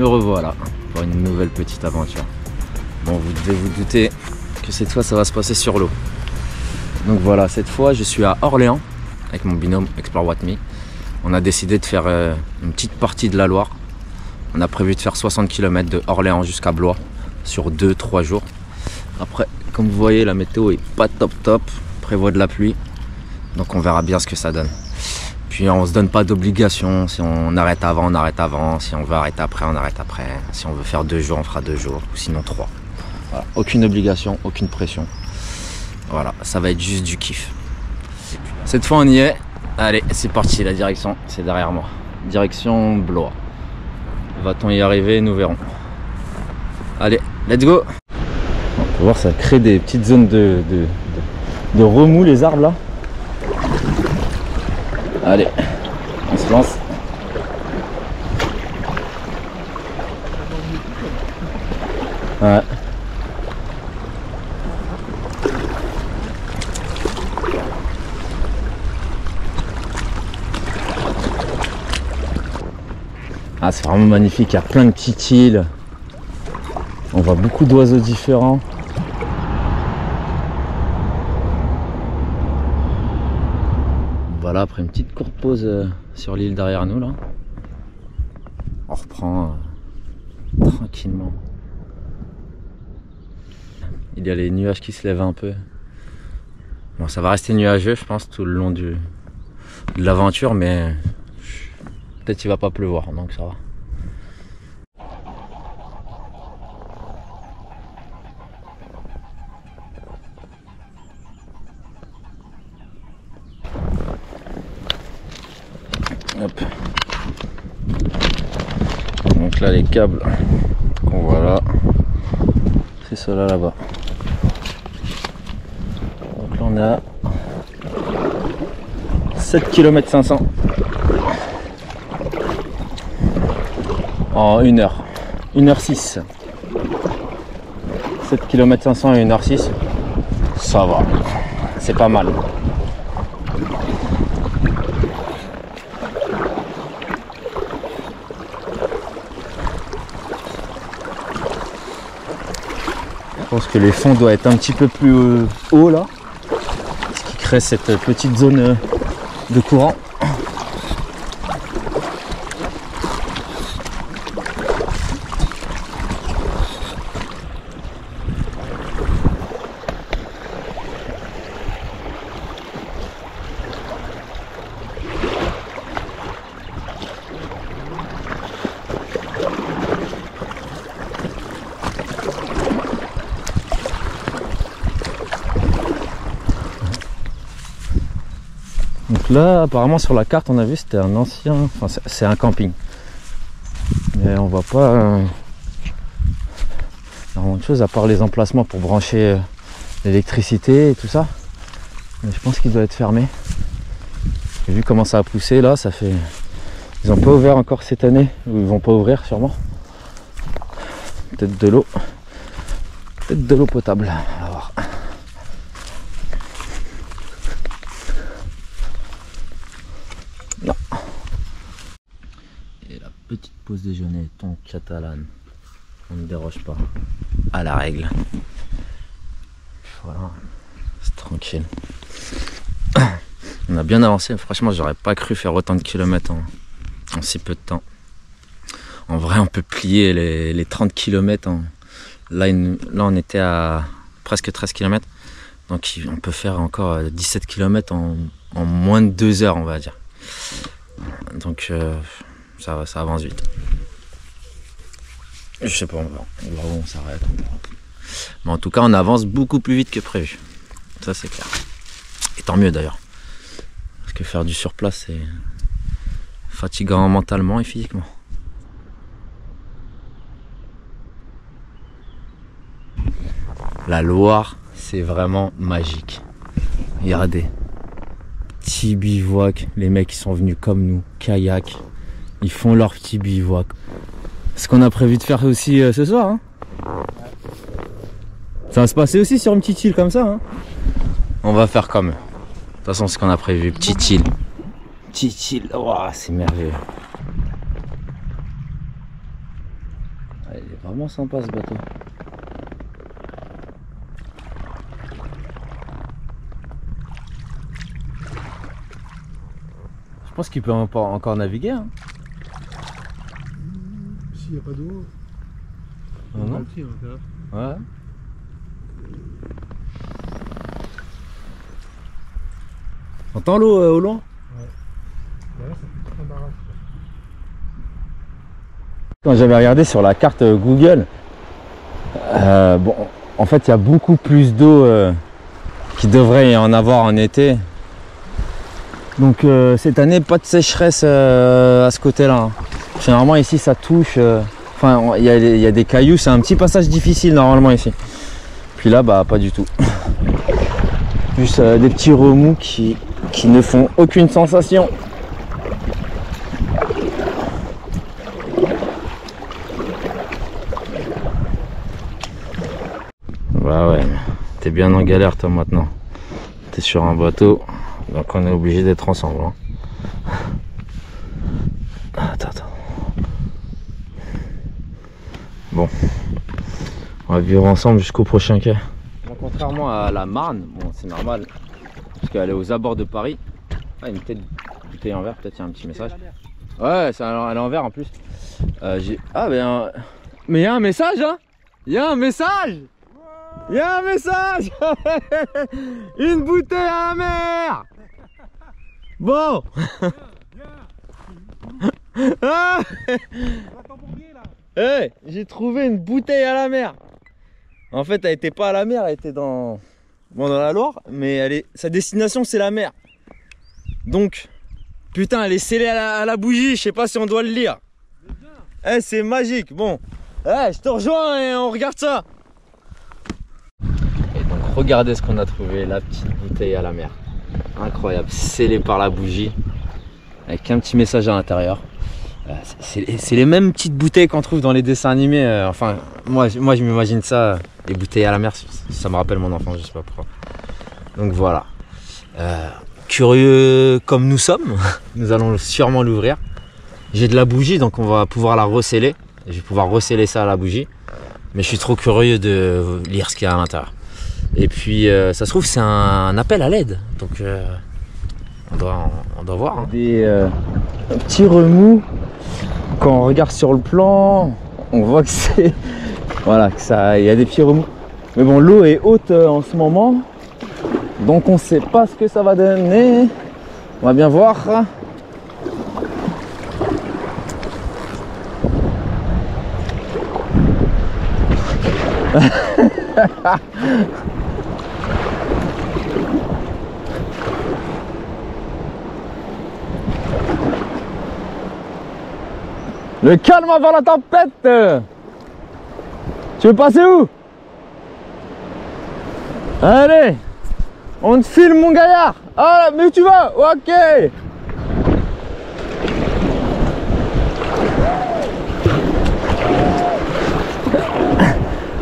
Me revoilà pour une nouvelle petite aventure. Bon, vous devez vous douter que cette fois ça va se passer sur l'eau. Donc voilà, cette fois je suis à Orléans avec mon binôme Explore What Me. On a décidé de faire une petite partie de la Loire. On a prévu de faire 60 km de Orléans jusqu'à Blois sur 2-3 jours. Après, comme vous voyez, la météo est pas top, prévoit de la pluie. Donc on verra bien ce que ça donne. Puis on se donne pas d'obligation. Si on arrête avant, on arrête avant. Si on veut arrêter après, on arrête après. Si on veut faire 2 jours, on fera 2 jours. Ou sinon 3. Voilà. Aucune obligation, aucune pression. Voilà, ça va être juste du kiff. Cette fois on y est. Allez, c'est parti, la direction, c'est derrière moi. Direction Blois. Va-t-on y arriver? Nous verrons. Allez, let's go! On peut voir, ça crée des petites zones de remous, les arbres là. Allez, on se lance. Ouais. Ah, c'est vraiment magnifique, il y a plein de petites îles. On voit beaucoup d'oiseaux différents. Voilà, après une petite courte pause sur l'île derrière nous là. On reprend tranquillement. Il y a les nuages qui se lèvent un peu. Bon, ça va rester nuageux je pense tout le long de l'aventure, mais peut-être qu'il va pas pleuvoir, donc ça va. Hop. Donc là les câbles qu'on voit là, c'est ceux-là là-bas. Donc là on a 7 km 500 en 1 heure, 1h06. 7 km 500 et 1h06, ça va, c'est pas mal. Je pense que les fonds doivent être un petit peu plus haut là, ce qui crée cette petite zone de courant. Donc là, apparemment sur la carte, on a vu c'était un ancien, enfin c'est un camping. Mais on voit pas énormément de choses à part les emplacements pour brancher l'électricité et tout ça. Mais je pense qu'il doit être fermé. Et vu comment ça a poussé là, ça fait... Ils n'ont pas ouvert encore cette année, ou ils vont pas ouvrir sûrement. Peut-être de l'eau. Peut-être de l'eau potable, on va voir. Non. Et la petite pause déjeuner, ton catalane. On ne déroge pas à la règle. Voilà, c'est tranquille. On a bien avancé, franchement j'aurais pas cru faire autant de kilomètres en si peu de temps. En vrai on peut plier les 30 km. Là on était à presque 13 km. Donc on peut faire encore 17 km en moins de 2 heures on va dire. Donc ça avance vite. Je sais pas, on va voir où on s'arrête. Mais en tout cas on avance beaucoup plus vite que prévu. Ça c'est clair. Et tant mieux d'ailleurs. Parce que faire du surplace c'est fatigant mentalement et physiquement. La Loire, c'est vraiment magique. Regardez. Petit bivouac. Les mecs qui sont venus comme nous, kayak. Ils font leur petit bivouac. Ce qu'on a prévu de faire aussi ce soir. Hein. Ça va se passer aussi sur une petite île comme ça. Hein. On va faire comme eux. De toute façon, c'est ce qu'on a prévu. Petite île. Petite île. Oh, c'est merveilleux. vraiment sympa ce bateau. Je pense qu'il peut encore naviguer. Hein. S'il n'y a pas d'eau, on va le tirer. Ouais. T'entends l'eau au loin? Ouais. Là, ça fait très embarrassant. Quand j'avais regardé sur la carte Google, bon, en fait il y a beaucoup plus d'eau qu'il devrait y en avoir en été. Donc cette année pas de sécheresse à ce côté là. Généralement ici ça touche, enfin il y a des cailloux, c'est un petit passage difficile normalement ici. Puis là bah pas du tout. Juste des petits remous qui ne font aucune sensation. Bah ouais, t'es bien en galère toi maintenant. T'es sur un bateau, donc on est obligé d'être ensemble. Hein. Attends. Bon, on va vivre ensemble jusqu'au prochain quai. Bon, contrairement à la Marne, bon c'est normal, parce qu'elle est aux abords de Paris. Ah, une petite bouteille en verre, peut-être il y a un petit message. Ouais, elle est en verre en plus. Ah ben, mais il y a un message hein. Il y a un message. Il y a un message. Une bouteille à la mer. Bon. Hey, j'ai trouvé une bouteille à la mer. En fait, elle était pas à la mer, elle était dans la Loire, mais sa destination c'est la mer. Donc, putain, elle est scellée à la bougie, je sais pas si on doit le lire. Eh, c'est magique. Bon, je te rejoins et on regarde ça. Et donc, regardez ce qu'on a trouvé, la petite bouteille à la mer. Incroyable, scellée par la bougie, avec un petit message à l'intérieur. C'est les mêmes petites bouteilles qu'on trouve dans les dessins animés. Enfin, moi je m'imagine ça, les bouteilles à la mer, ça me rappelle mon enfance, je sais pas pourquoi. Donc voilà. Curieux comme nous sommes, nous allons sûrement l'ouvrir. J'ai de la bougie, donc on va pouvoir la recéler. Je vais pouvoir recéler ça à la bougie. Mais je suis trop curieux de lire ce qu'il y a à l'intérieur. Et puis, ça se trouve, c'est un appel à l'aide. Donc, on doit voir. Hein. Des petits remous. Quand on regarde sur le plan, on voit que c'est... Voilà, il y a des petits remous. Mais bon, l'eau est haute en ce moment. Donc on sait pas ce que ça va donner. On va bien voir. Le calme avant la tempête. Tu veux passer où? Allez, on te filme mon gaillard. Ah, mais où tu vas? Ok.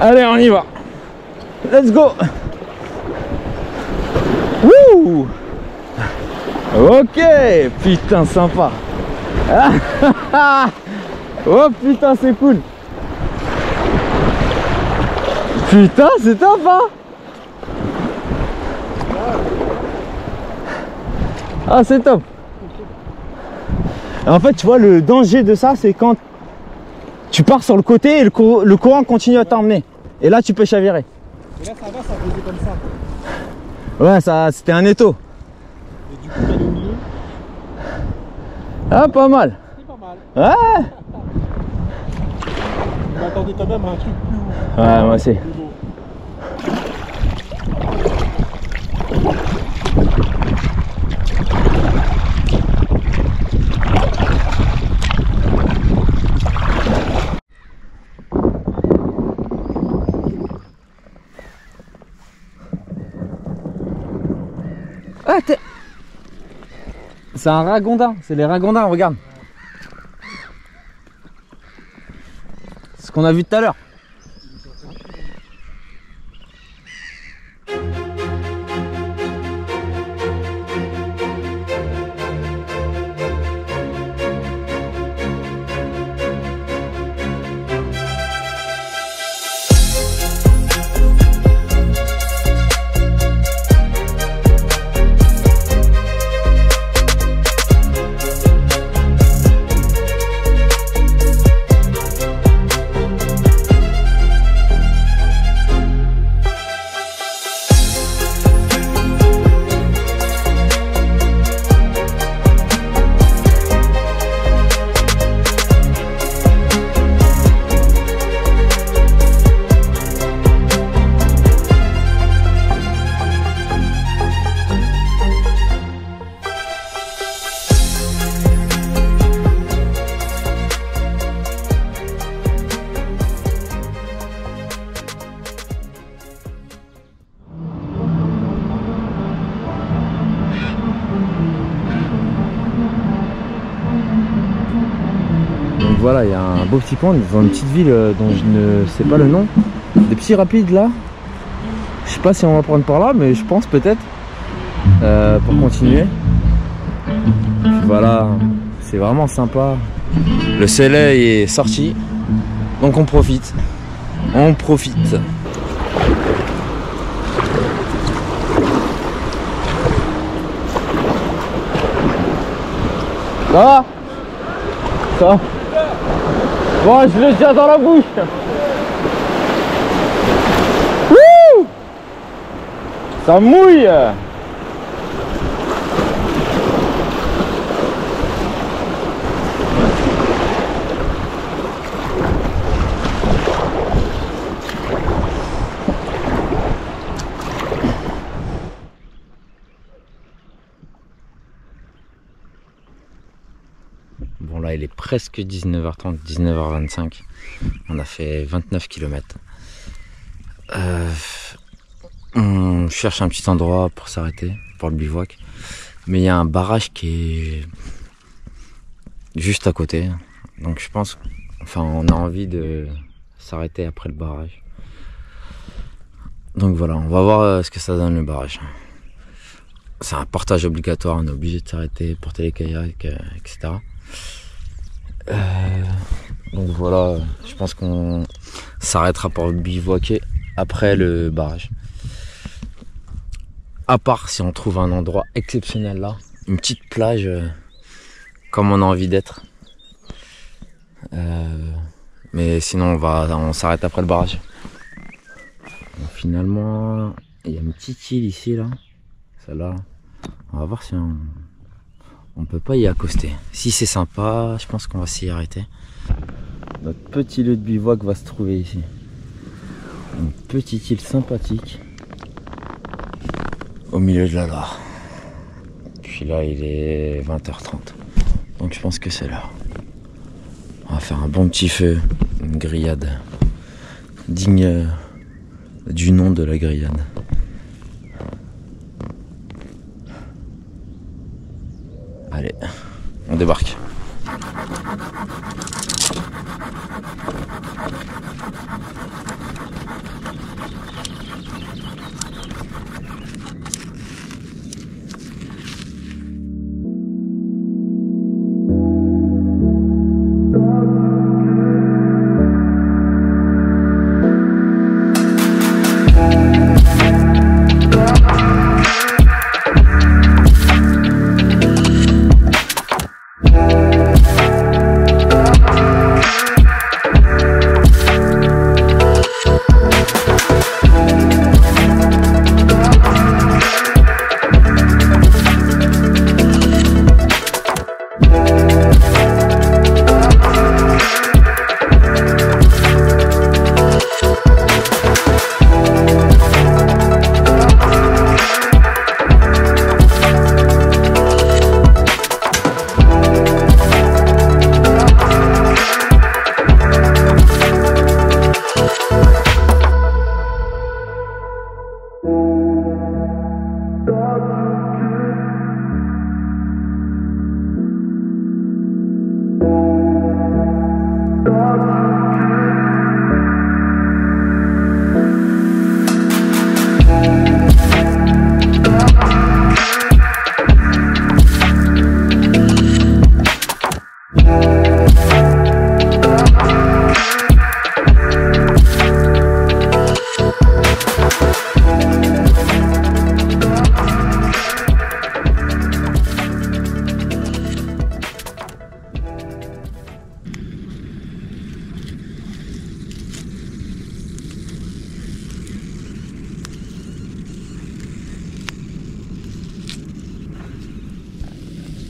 Allez, on y va. Let's go. Wouh. Ok, putain, sympa. Oh putain, c'est cool. Putain, c'est top hein. Ah, c'est top. En fait, tu vois, le danger de ça, c'est quand tu pars sur le côté et le courant continue à t'emmener. Et là, tu peux chavirer. Et là, ça va, ça faisait comme ça. Ouais, c'était un étau. Et du coup, t'as le milieu. Ah, pas mal. C'est pas mal. Ouais. Je m'attendais quand même à un truc plus haut. Ouais, moi aussi. Ah, c'est un ragondin, c'est les ragondins, regarde. C'est ce qu'on a vu tout à l'heure. voilà, il y a un beau petit pont dans une petite ville dont je ne sais pas le nom. Des petits rapides là. Je sais pas si on va prendre par là, mais je pense peut-être pour continuer. Puis voilà, c'est vraiment sympa. Le soleil est sorti, donc on profite. On profite. Ça va? Ça va? Bon, je l'ai déjà dans la bouche. Wouh! Ça mouille. Bon là il est presque 19h30, 19h25. On a fait 29 km. On cherche un petit endroit pour s'arrêter, pour le bivouac. Mais il y a un barrage qui est juste à côté. Donc je pense, enfin on a envie de s'arrêter après le barrage. Donc voilà, on va voir ce que ça donne le barrage. C'est un portage obligatoire, on est obligé de s'arrêter, porter les kayaks, etc. Donc voilà, je pense qu'on s'arrêtera pour bivouaquer après le barrage. À part si on trouve un endroit exceptionnel là, une petite plage comme on a envie d'être. Mais sinon on s'arrête après le barrage. Donc, finalement, il y a une petite île ici là, celle-là. On va voir si on peut pas y accoster. Si c'est sympa, je pense qu'on va s'y arrêter. Notre petit lieu de bivouac va se trouver ici. Une petite île sympathique au milieu de la Loire. Puis là il est 20h30. Donc je pense que c'est l'heure. On va faire un bon petit feu, une grillade digne du nom de la grillade. Allez, on débarque.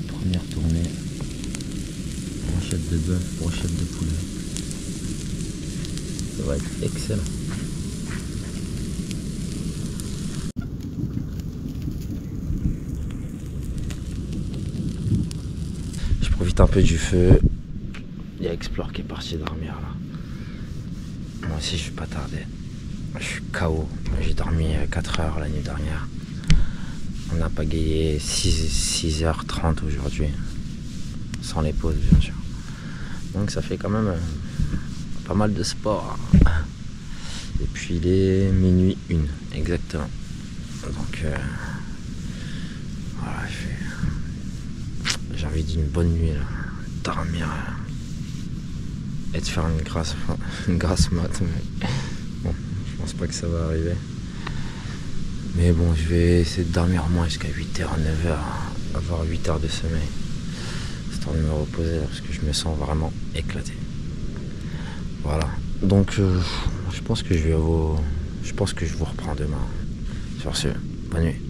Première tournée, brochette de bœuf, brochette de poulet. Ça va être excellent. Je profite un peu du feu. Il y a Explore qui est parti dormir là. Moi aussi je vais pas tarder. Je suis KO. J'ai dormi 4 heures la nuit dernière. On a pagayé 6h30 aujourd'hui. Sans les pauses bien sûr. Donc ça fait quand même pas mal de sport. Et puis il est minuit 1 exactement. Donc voilà, j'ai envie d'une bonne nuit là. Dormir et de faire une grasse mat. Mais bon, je pense pas que ça va arriver. Mais bon, je vais essayer de dormir au moins jusqu'à 8h, 9h, avoir 8 heures de sommeil. Histoire de me reposer là, parce que je me sens vraiment éclaté. Voilà. Donc je pense que je vous reprends demain. Sur ce, bonne nuit.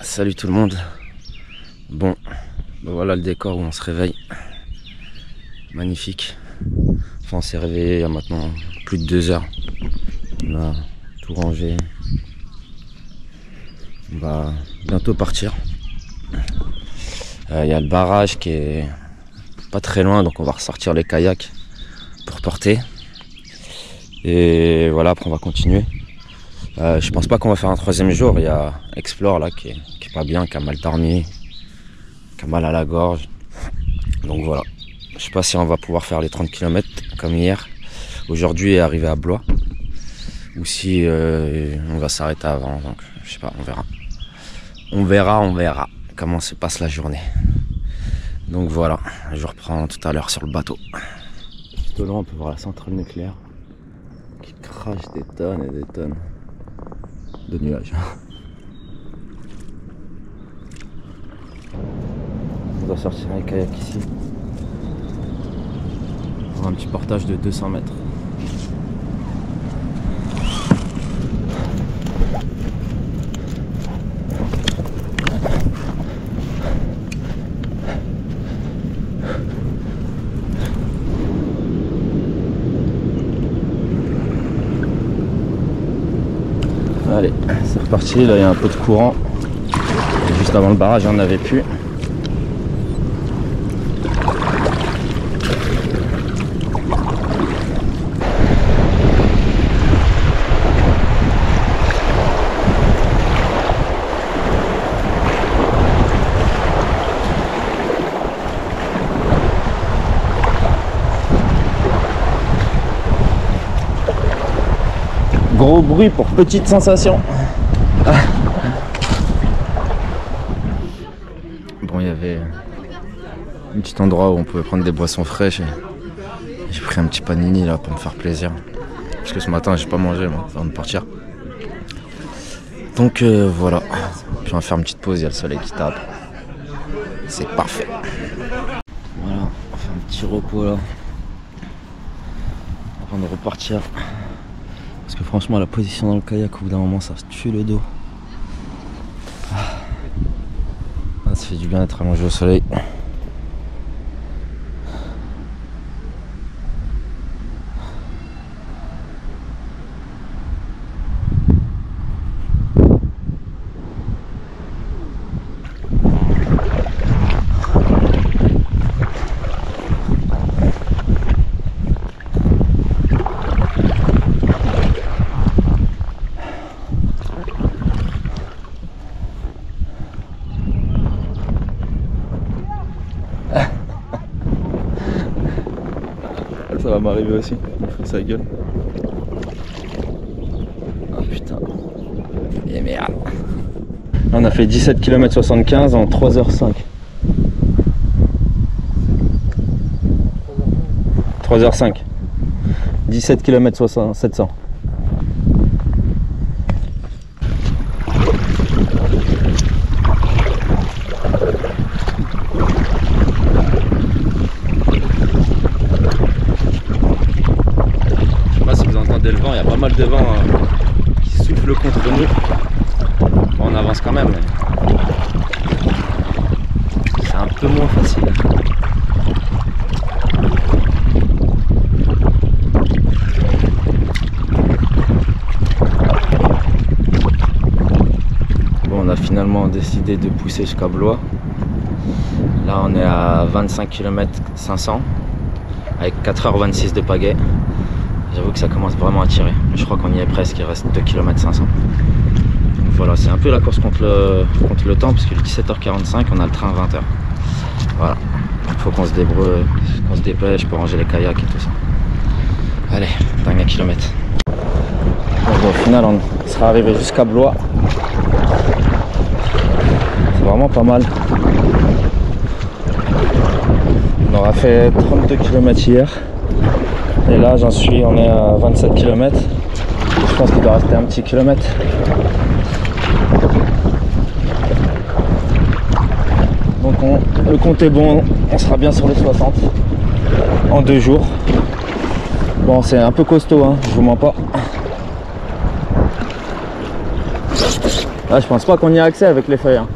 Salut tout le monde. Bon, voilà le décor où on se réveille. Magnifique. Enfin, on s'est réveillé il y a maintenant plus de 2 heures. On a tout rangé. On va bientôt partir. Il y a le barrage qui est pas très loin, donc on va ressortir les kayaks pour porter. Et voilà, après on va continuer. Je pense pas qu'on va faire un 3e jour. Il y a Explore là qui est pas bien, qui a mal dormi, qui a mal à la gorge. Donc voilà. Je sais pas si on va pouvoir faire les 30 km comme hier. Aujourd'hui arriver à Blois. Ou si on va s'arrêter avant. Donc je sais pas, on verra. On verra comment se passe la journée. Donc voilà, je reprends tout à l'heure sur le bateau. Juste au loin, on peut voir la centrale nucléaire qui crache des tonnes et des tonnes de nuages. On doit sortir un kayak ici. Pour un petit portage de 200 mètres. Allez, c'est reparti, là il y a un peu de courant. Et juste avant le barrage, il n'y en avait plus. Gros bruit pour petite sensation. Bon, il y avait un petit endroit où on pouvait prendre des boissons fraîches. J'ai pris un petit panini là pour me faire plaisir. Parce que ce matin j'ai pas mangé moi, avant de partir. Donc voilà. Puis on va faire une petite pause, il y a le soleil qui tape. C'est parfait. Voilà, on fait un petit repos là. Avant de repartir. Parce que franchement la position dans le kayak au bout d'un moment ça se tue le dos. Ça fait du bien d'être allongé au soleil. Ça va m'arriver aussi, il faut sa gueule. Ah putain. Et merde. On a fait 17 km 75 en 3h05. 3h05. 17 km 700. Le vent, il y a pas mal de vent qui souffle contre nous. On avance quand même, mais c'est un peu moins facile. Bon, on a finalement décidé de pousser jusqu'à Blois. Là on est à 25 km 500 avec 4h26 de pagaie. J'avoue que ça commence vraiment à tirer. Je crois qu'on y est presque, il reste 2 km 500. Donc voilà, c'est un peu la course contre le temps, parce que le 17h45, on a le train à 20h. Voilà. Faut qu'on se débrouille, qu'on se dépêche pour ranger les kayaks et tout ça. Allez, dernier kilomètre. Donc, au final, on sera arrivé jusqu'à Blois. C'est vraiment pas mal. On aura fait 32 km hier. Et là, on est à 27 km. Je pense qu'il doit rester un petit kilomètre. Donc le compte est bon, on sera bien sur les 60 en 2 jours. Bon, c'est un peu costaud, hein, je vous mens pas. Là, je pense pas qu'on y a accès avec les feuilles. Hein.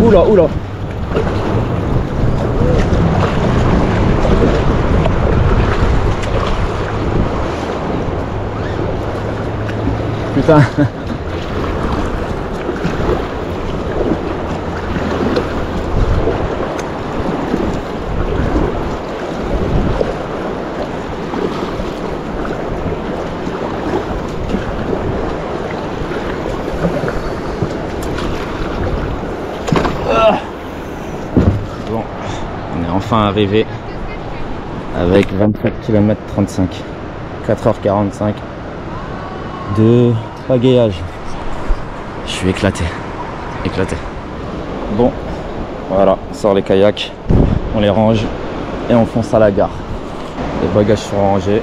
Oula, oula. Putain. Bon, on est enfin arrivé avec 27 km 35, 4h45 de pagayage. Je suis éclaté, éclaté. Bon, voilà, on sort les kayaks, on les range et on fonce à la gare. Les bagages sont rangés,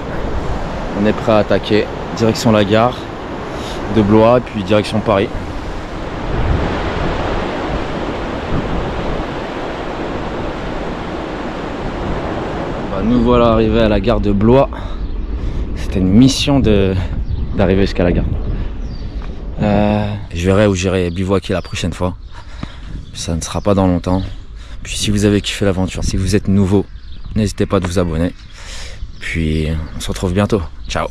on est prêt à attaquer, direction la gare de Blois, puis direction Paris. Nous voilà arrivés à la gare de Blois. C'était une mission d'arriver jusqu'à la gare. Je verrai où j'irai bivouaquer la prochaine fois. Ça ne sera pas dans longtemps. Puis si vous avez kiffé l'aventure, si vous êtes nouveau, n'hésitez pas à vous abonner. Puis on se retrouve bientôt. Ciao.